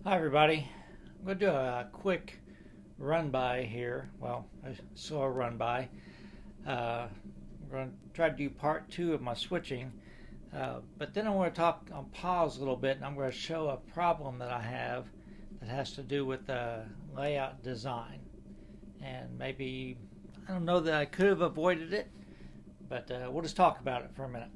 Hi everybody. I'm going to do a quick run by here. Well, a slow run by. I'm going to try to do part two of my switching. But then I want to talk on pause a little bit, and I'm going to show a problem that I have that has to do with layout design. And maybe, I don't know that I could have avoided it, but we'll just talk about it for a minute.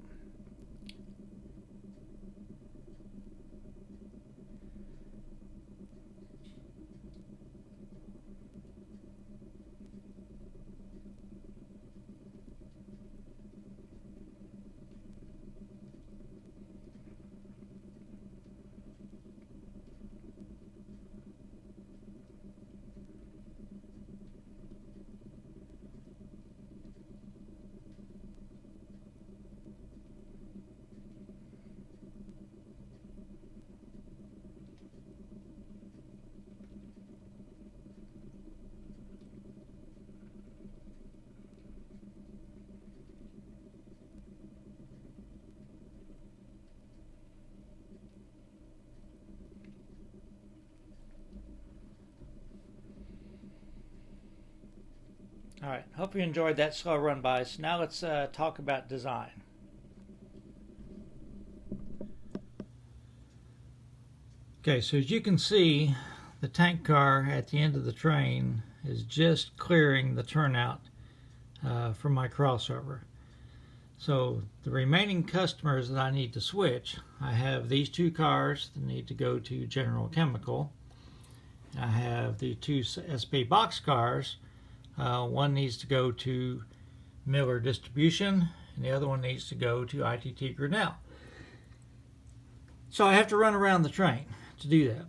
All right, hope you enjoyed that slow run by. So now let's talk about design. Okay, so as you can see, the tank car at the end of the train is just clearing the turnout for my crossover. So the remaining customers that I need to switch, I have these two cars that need to go to General Chemical. I have the two SP box cars. One needs to go to Miller Distribution, and the other one needs to go to ITT Grinnell. So I have to run around the train to do that.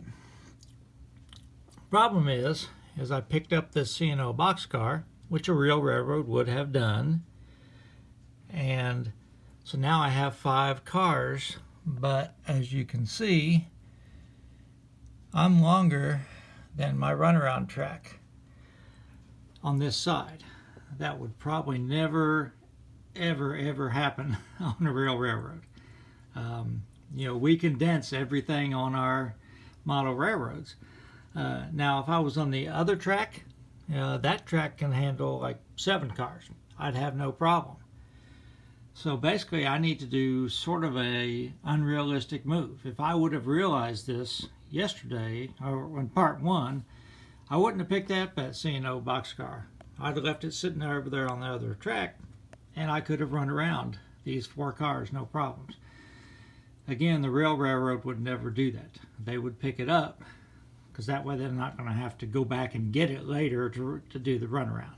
Problem is I picked up this C&O boxcar, which a real railroad would have done, and so now I have 5 cars, but as you can see, I'm longer than my runaround track on this side. That would probably never, ever happen on a real railroad. We condense everything on our model railroads. Now, if I was on the other track, that track can handle like 7 cars. I'd have no problem. So basically, I need to do sort of a unrealistic move. If I would have realized this yesterday, or in part 1, I wouldn't have picked up that C&O boxcar. I'd have left it sitting over there on the other track, and I could have run around these 4 cars, no problems. Again, the rail railroad would never do that. They would pick it up, because that way they're not going to have to go back and get it later to do the runaround.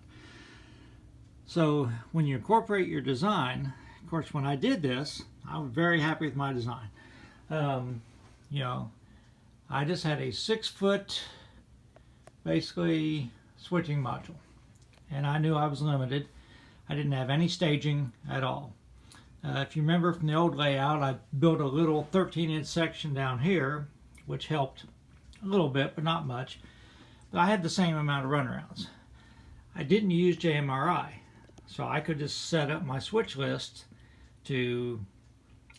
So when you incorporate your design, of course, when I did this, I was very happy with my design. I just had a 6-foot, basically, switching module. And I knew I was limited. I didn't have any staging at all. If you remember from the old layout, I built a little 13-inch section down here, which helped a little bit, but not much. But I had the same amount of runarounds. I didn't use JMRI, so I could just set up my switch list to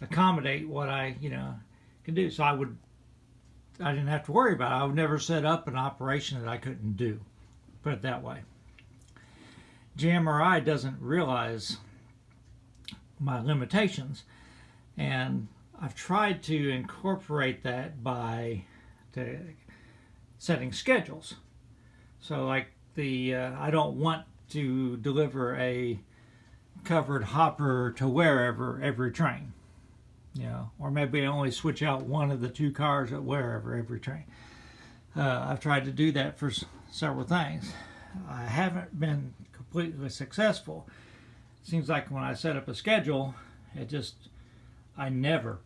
accommodate what I, can do. So I didn't have to worry about it. I would never set up an operation that I couldn't do. Put it that way. JMRI doesn't realize my limitations, and I've tried to incorporate that by setting schedules. So like I don't want to deliver a covered hopper to wherever every train, or maybe I only switch out one of the 2 cars at wherever every train. I've tried to do that for several things. I haven't been completely successful. Seems like when I set up a schedule, I never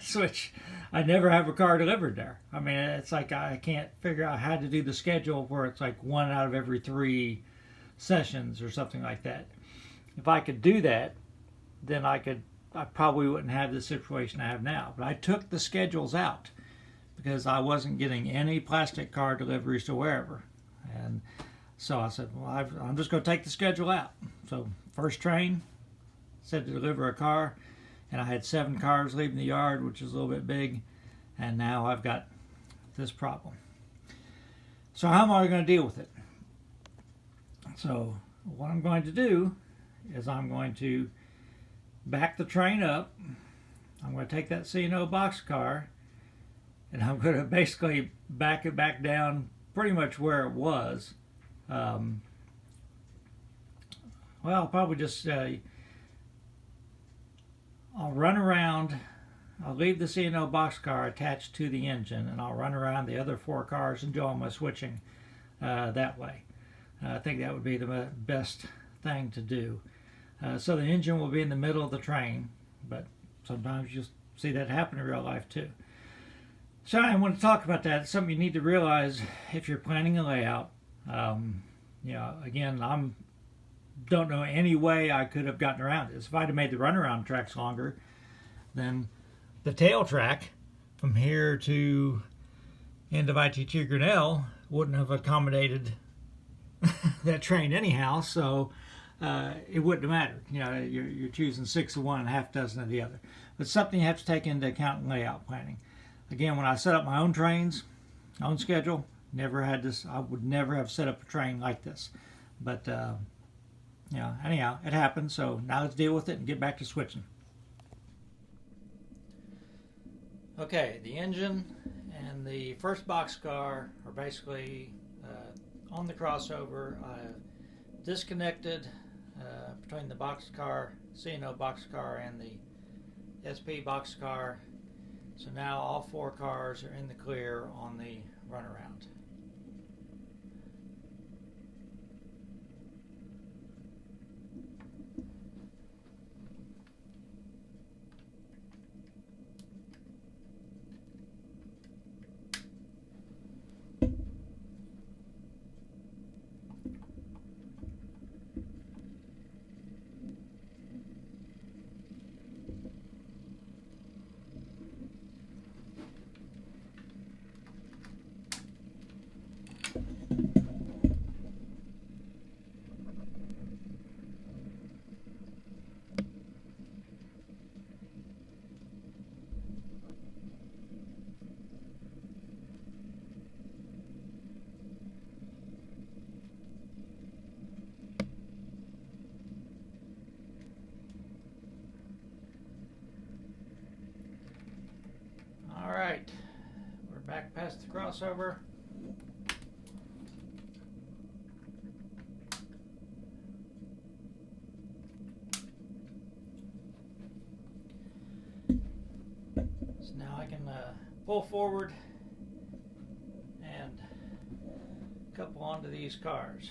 switch. I never have a car delivered there. I mean, it's like I can't figure out how to do the schedule where it's like 1 out of every 3 sessions or something like that. If I could do that, then I probably wouldn't have the situation I have now. But I took the schedules out because I wasn't getting any plastic car deliveries to wherever. And so I said, well, I'm just going to take the schedule out. So first train said to deliver a car, and I had 7 cars leaving the yard, which is a little bit big. And now I've got this problem. So how am I going to deal with it? So what I'm going to do is I'm going to back the train up. I'm going to take that C&O boxcar and I'm going to basically back it back down pretty much where it was. Well, I'll probably just I'll run around. I'll leave the C&O boxcar attached to the engine, and I'll run around the other 4 cars and do all my switching that way. I think that would be the best thing to do. So the engine will be in the middle of the train, but sometimes you'll see that happen in real life too. So I want to talk about that. It's something you need to realize if you're planning a layout. Again, I don't know any way I could have gotten around this. If I'd have made the runaround tracks longer, then the tail track from here to end of ITT Grinnell wouldn't have accommodated that train anyhow, so it wouldn't have mattered. You're choosing 6 of one and half dozen of the other. But something you have to take into account in layout planning. Again, when I set up my own trains, my own schedule, never had this. I would never have set up a train like this. But anyhow, it happened. So now let's deal with it and get back to switching. Okay, the engine and the first boxcar are basically on the crossover. I disconnected between the boxcar, C&O boxcar, and the SP boxcar. So now all 4 cars are in the clear on the runaround. Alright, we're back past the crossover. So now I can pull forward and couple onto these cars.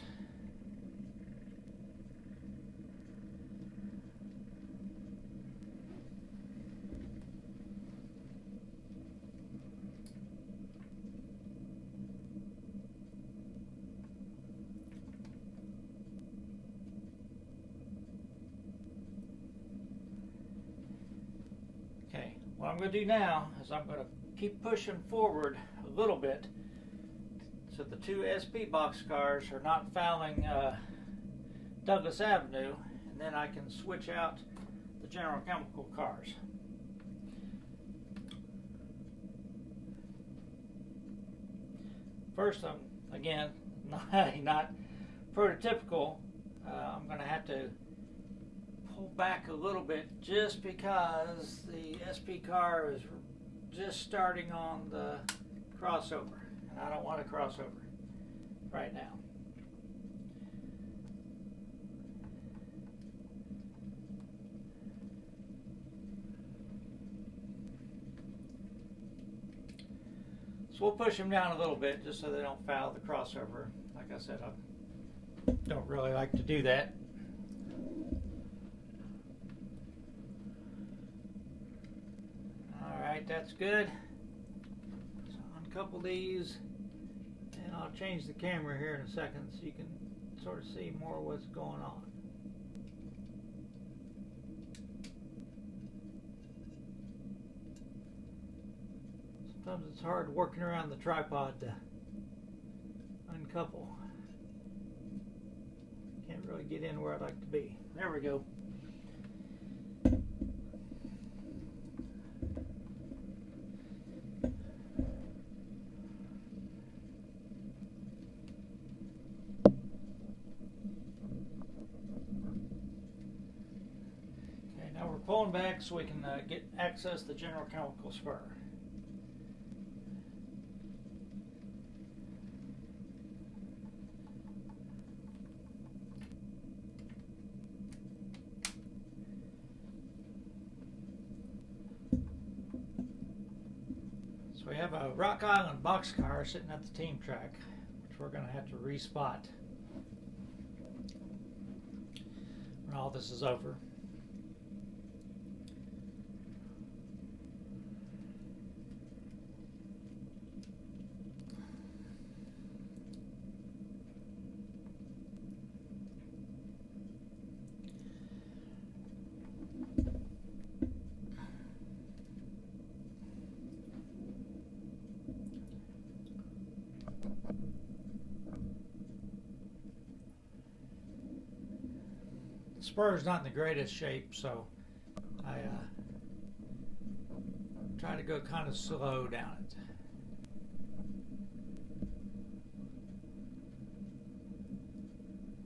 Okay, what I'm going to do now is I'm going to keep pushing forward a little bit so the 2 SP boxcars are not fouling Douglas Avenue, and then I can switch out the General Chemical cars. First, again, not prototypical. I'm going to have to pull back a little bit just because the SP car is just starting on the crossover, and I don't want a crossover right now. So we'll push them down a little bit just so they don't foul the crossover. Like I said, I don't really like to do that. Alright, that's good. So uncouple these, and I'll change the camera here in a second so you can sort of see more what's going on. Sometimes it's hard working around the tripod to uncouple. Can't really get in where I'd like to be. There we go. pulling back so we can get access to the General Chemical spur. So we have a Rock Island boxcar sitting at the team track, which we're going to have to respot when all this is over. The spur is not in the greatest shape, so I try to go kind of slow down it.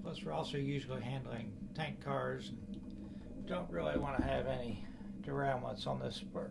Plus, we're also usually handling tank cars and don't really want to have any derailments on this spur.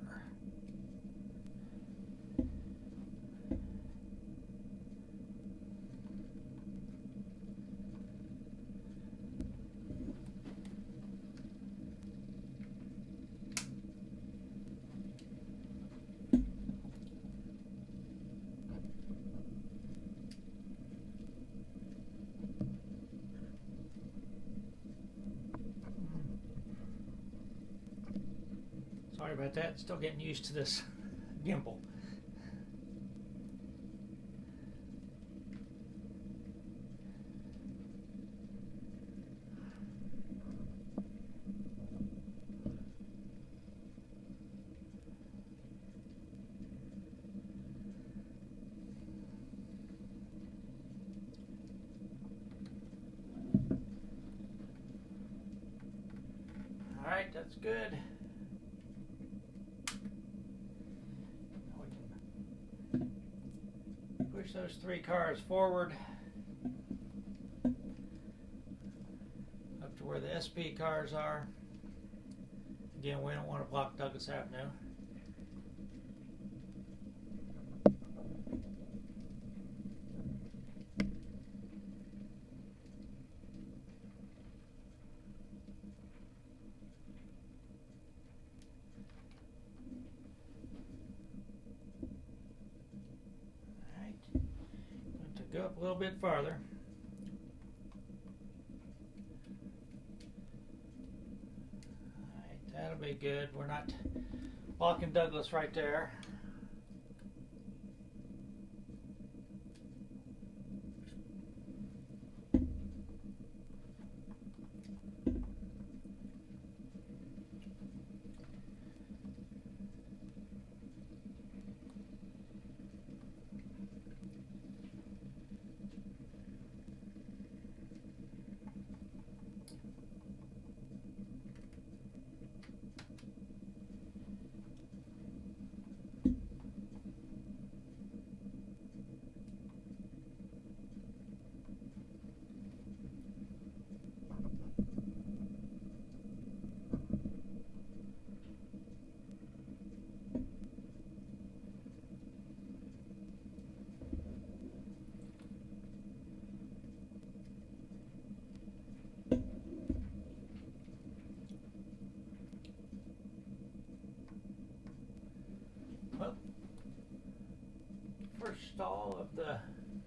Sorry about that, still getting used to this gimbal. All right, that's good. Push those 3 cars forward up to where the SP cars are. Again, we don't want to block Douglas Avenue. Go up a little bit farther. Alright, that'll be good. We're not blocking Douglas right there. Well, first stall of the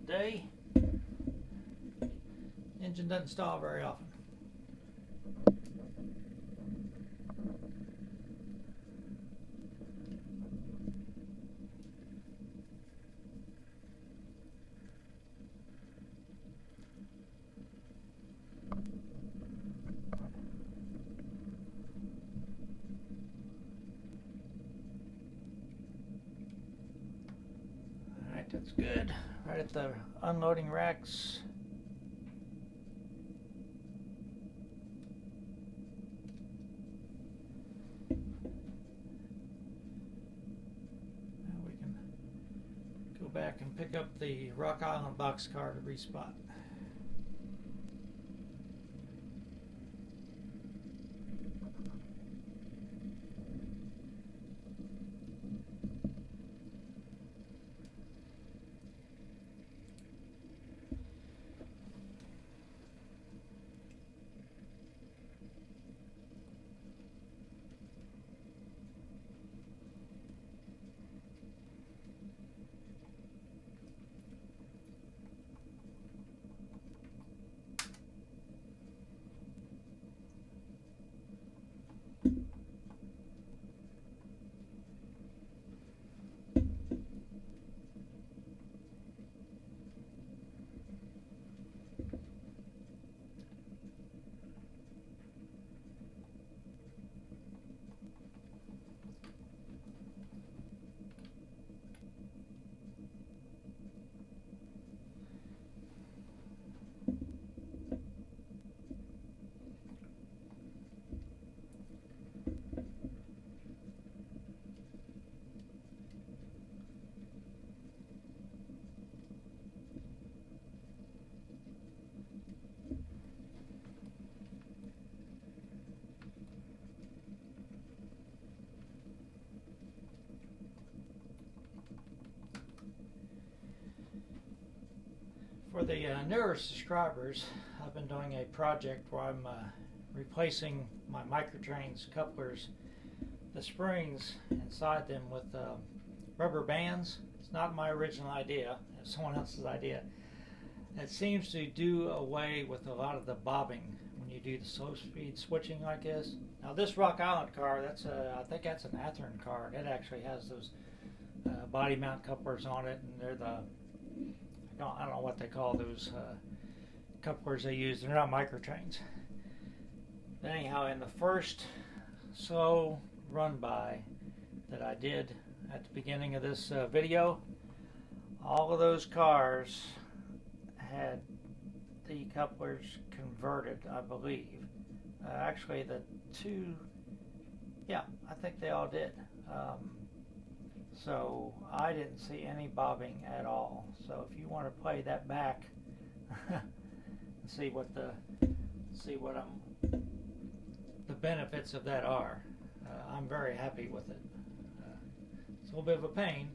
day. Engine doesn't stall very often. Alright, that's good. Right at the unloading racks. Now we can go back and pick up the Rock Island boxcar to respot. For the newer subscribers, I've been doing a project where I'm replacing my microtrains couplers, the springs inside them, with rubber bands. It's not my original idea, it's someone else's idea. It seems to do away with a lot of the bobbing when you do the slow speed switching like this. Now this Rock Island car, I think that's an Athearn car. It actually has those body mount couplers on it, and they're the, I don't know what they call those couplers they use. They're not microtrains. But anyhow, in the first slow run by that I did at the beginning of this video, all of those cars had the couplers converted, I believe. Actually, the two, yeah, I think they all did. So I didn't see any bobbing at all. So if you want to play that back and see what the benefits of that are, I'm very happy with it. It's a little bit of a pain.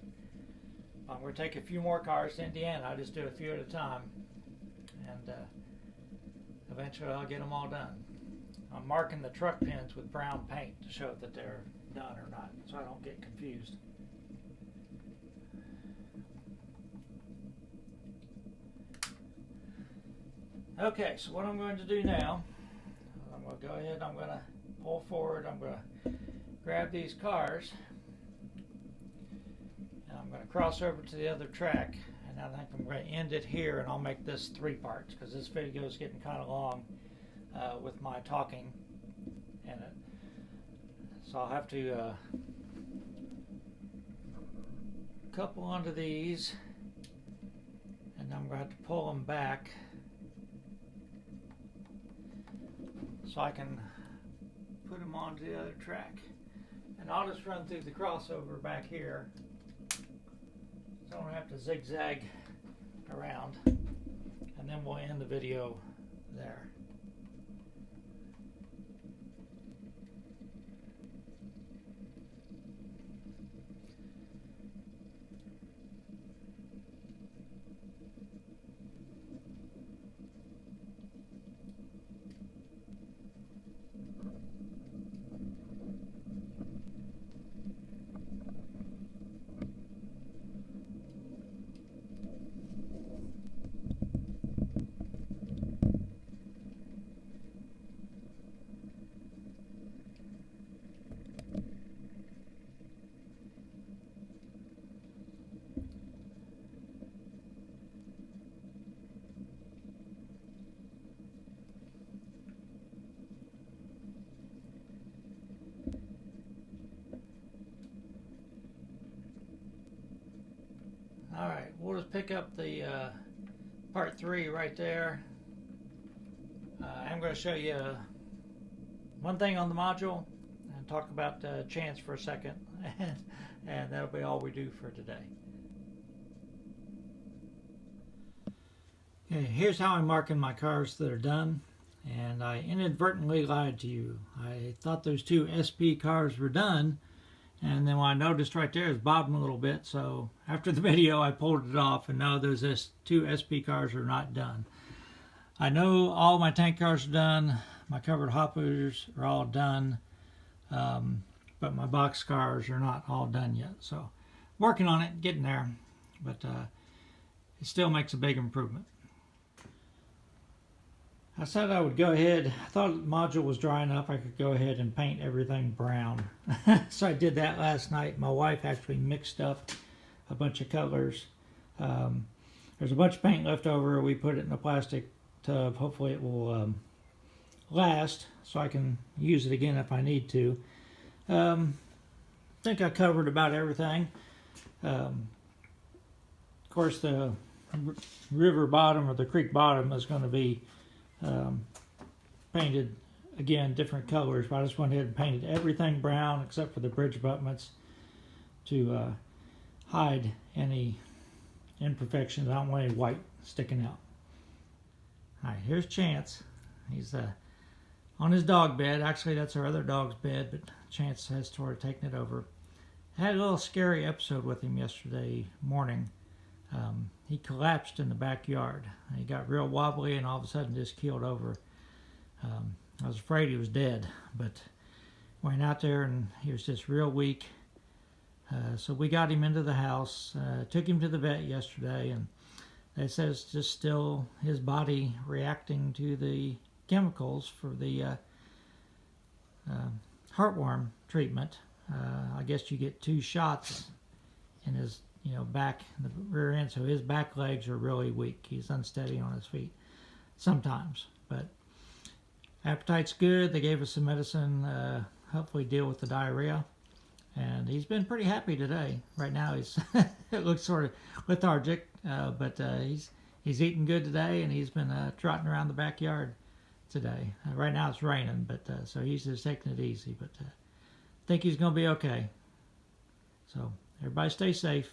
I'm going to take a few more cars to Indiana. I just do a few at a time, and eventually I'll get them all done. I'm marking the truck pins with brown paint to show that they're done or not, so I don't get confused. Okay, so what I'm going to do now, I'm going to go ahead, I'm going to pull forward, I'm going to grab these cars, and I'm going to cross over to the other track, and I think I'm going to end it here, and I'll make this 3 parts, because this video is getting kind of long with my talking in it. So I'll have to couple onto these, and I'm going to have to pull them back so I can put them onto the other track. And I'll just run through the crossover back here so I don't have to zigzag around, and then we'll end the video there. Alright, we'll just pick up the part 3 right there. I'm going to show you one thing on the module and talk about chance for a second, and that'll be all we do for today. Okay, here's how I'm marking my cars that are done, and I inadvertently lied to you. I thought those 2 SP cars were done, and then what I noticed right there is bobbing a little bit, so after the video I pulled it off, and now those 2 SP cars are not done. I know all my tank cars are done, my covered hoppers are all done, but my box cars are not all done yet. So working on it, getting there, but it still makes a big improvement. I said I would go ahead, I thought the module was dry enough I could go ahead and paint everything brown. So I did that last night. My wife actually mixed up a bunch of colors. There's a bunch of paint left over. We put it in a plastic tub. Hopefully it will last so I can use it again if I need to. I think I covered about everything. Of course, the river bottom or the creek bottom is going to be painted again different colors, but I just went ahead and painted everything brown except for the bridge abutments to hide any imperfections. I don't want any white sticking out. Alright, here's Chance. He's on his dog bed. Actually, that's our other dog's bed, but Chance has sort of taken it over. I had a little scary episode with him yesterday morning. He collapsed in the backyard. He got real wobbly and all of a sudden just keeled over. I was afraid he was dead, but went out there and he was just real weak. So we got him into the house, took him to the vet yesterday, and they said it's just still his body reacting to the chemicals for the heartworm treatment. I guess you get 2 shots in his back, the rear end, so his back legs are really weak. He's unsteady on his feet sometimes, but appetite's good. They gave us some medicine, hopefully deal with the diarrhea, and he's been pretty happy today. Right now he's it looks sort of lethargic, but he's eating good today, and he's been trotting around the backyard today. Right now it's raining, but so he's just taking it easy, but I think he's going to be okay. So everybody stay safe.